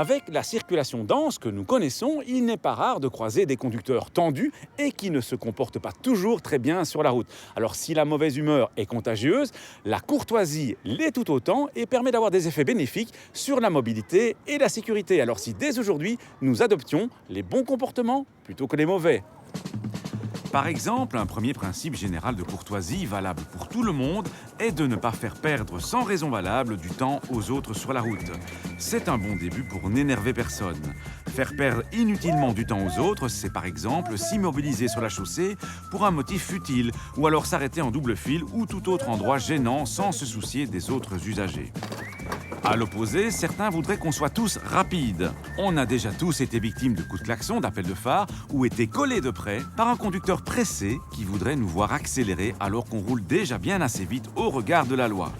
Avec la circulation dense que nous connaissons, il n'est pas rare de croiser des conducteurs tendus et qui ne se comportent pas toujours très bien sur la route. Alors si la mauvaise humeur est contagieuse, la courtoisie l'est tout autant et permet d'avoir des effets bénéfiques sur la mobilité et la sécurité. Alors si dès aujourd'hui, nous adoptions les bons comportements plutôt que les mauvais. Par exemple, un premier principe général de courtoisie valable pour tout le monde est de ne pas faire perdre sans raison valable du temps aux autres sur la route. C'est un bon début pour n'énerver personne. Faire perdre inutilement du temps aux autres, c'est par exemple s'immobiliser sur la chaussée pour un motif futile ou alors s'arrêter en double fil ou tout autre endroit gênant sans se soucier des autres usagers. À l'opposé, certains voudraient qu'on soit tous rapides. On a déjà tous été victimes de coups de klaxon, d'appels de phare ou été collés de près par un conducteur pressé qui voudrait nous voir accélérer alors qu'on roule déjà bien assez vite au regard de la loi.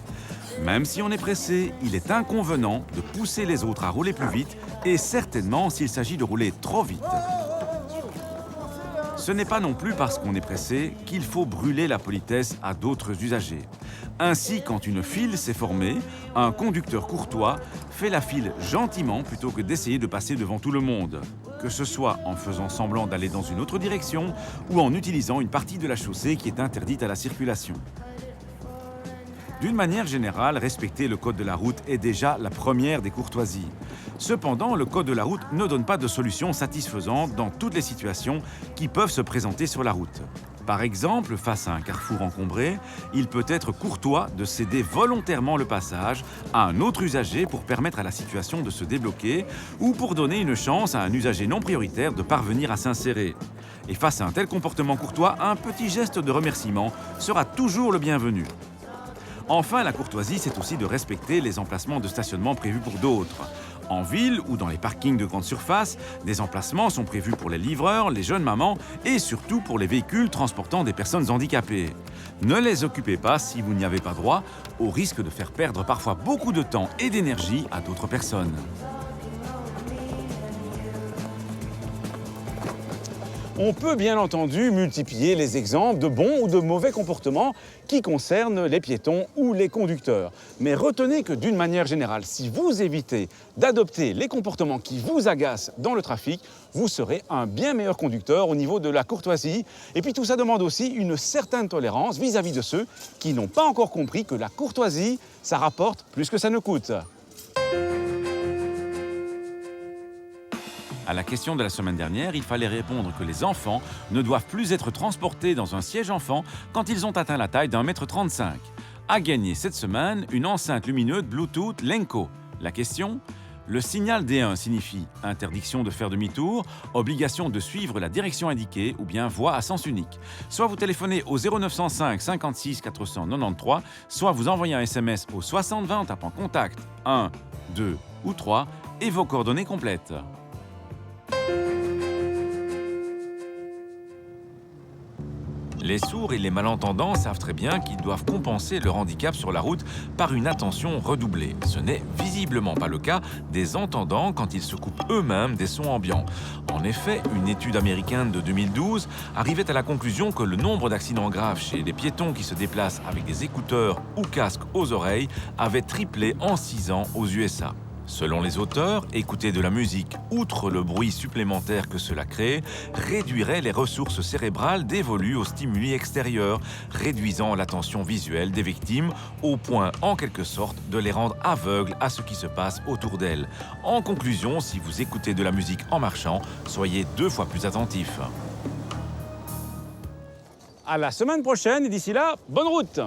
Même si on est pressé, il est inconvenant de pousser les autres à rouler plus vite et certainement s'il s'agit de rouler trop vite. Ce n'est pas non plus parce qu'on est pressé qu'il faut brûler la politesse à d'autres usagers. Ainsi, quand une file s'est formée, un conducteur courtois fait la file gentiment plutôt que d'essayer de passer devant tout le monde, que ce soit en faisant semblant d'aller dans une autre direction ou en utilisant une partie de la chaussée qui est interdite à la circulation. D'une manière générale, respecter le code de la route est déjà la première des courtoisies. Cependant, le code de la route ne donne pas de solution satisfaisante dans toutes les situations qui peuvent se présenter sur la route. Par exemple, face à un carrefour encombré, il peut être courtois de céder volontairement le passage à un autre usager pour permettre à la situation de se débloquer ou pour donner une chance à un usager non prioritaire de parvenir à s'insérer. Et face à un tel comportement courtois, un petit geste de remerciement sera toujours le bienvenu. Enfin, la courtoisie, c'est aussi de respecter les emplacements de stationnement prévus pour d'autres. En ville ou dans les parkings de grande surface, des emplacements sont prévus pour les livreurs, les jeunes mamans et surtout pour les véhicules transportant des personnes handicapées. Ne les occupez pas si vous n'y avez pas droit, au risque de faire perdre parfois beaucoup de temps et d'énergie à d'autres personnes. On peut bien entendu multiplier les exemples de bons ou de mauvais comportements qui concernent les piétons ou les conducteurs. Mais retenez que d'une manière générale, si vous évitez d'adopter les comportements qui vous agacent dans le trafic, vous serez un bien meilleur conducteur au niveau de la courtoisie. Et puis tout ça demande aussi une certaine tolérance vis-à-vis de ceux qui n'ont pas encore compris que la courtoisie, ça rapporte plus que ça ne coûte. À la question de la semaine dernière, il fallait répondre que les enfants ne doivent plus être transportés dans un siège enfant quand ils ont atteint la taille d'1,35 m. À gagner cette semaine, une enceinte lumineuse Bluetooth Lenco. La question ? Le signal D1 signifie interdiction de faire demi-tour, obligation de suivre la direction indiquée ou bien voie à sens unique. Soit vous téléphonez au 0905 56 493, soit vous envoyez un SMS au 6020 en tapant contact 1, 2 ou 3 et vos coordonnées complètes. Les sourds et les malentendants savent très bien qu'ils doivent compenser leur handicap sur la route par une attention redoublée. Ce n'est visiblement pas le cas des entendants quand ils se coupent eux-mêmes des sons ambiants. En effet, une étude américaine de 2012 arrivait à la conclusion que le nombre d'accidents graves chez les piétons qui se déplacent avec des écouteurs ou casques aux oreilles avait triplé en 6 ans aux USA. Selon les auteurs, écouter de la musique, outre le bruit supplémentaire que cela crée, réduirait les ressources cérébrales dévolues aux stimuli extérieurs, réduisant l'attention visuelle des victimes au point, en quelque sorte, de les rendre aveugles à ce qui se passe autour d'elles. En conclusion, si vous écoutez de la musique en marchant, soyez 2 fois plus attentifs. À la semaine prochaine et d'ici là, bonne route!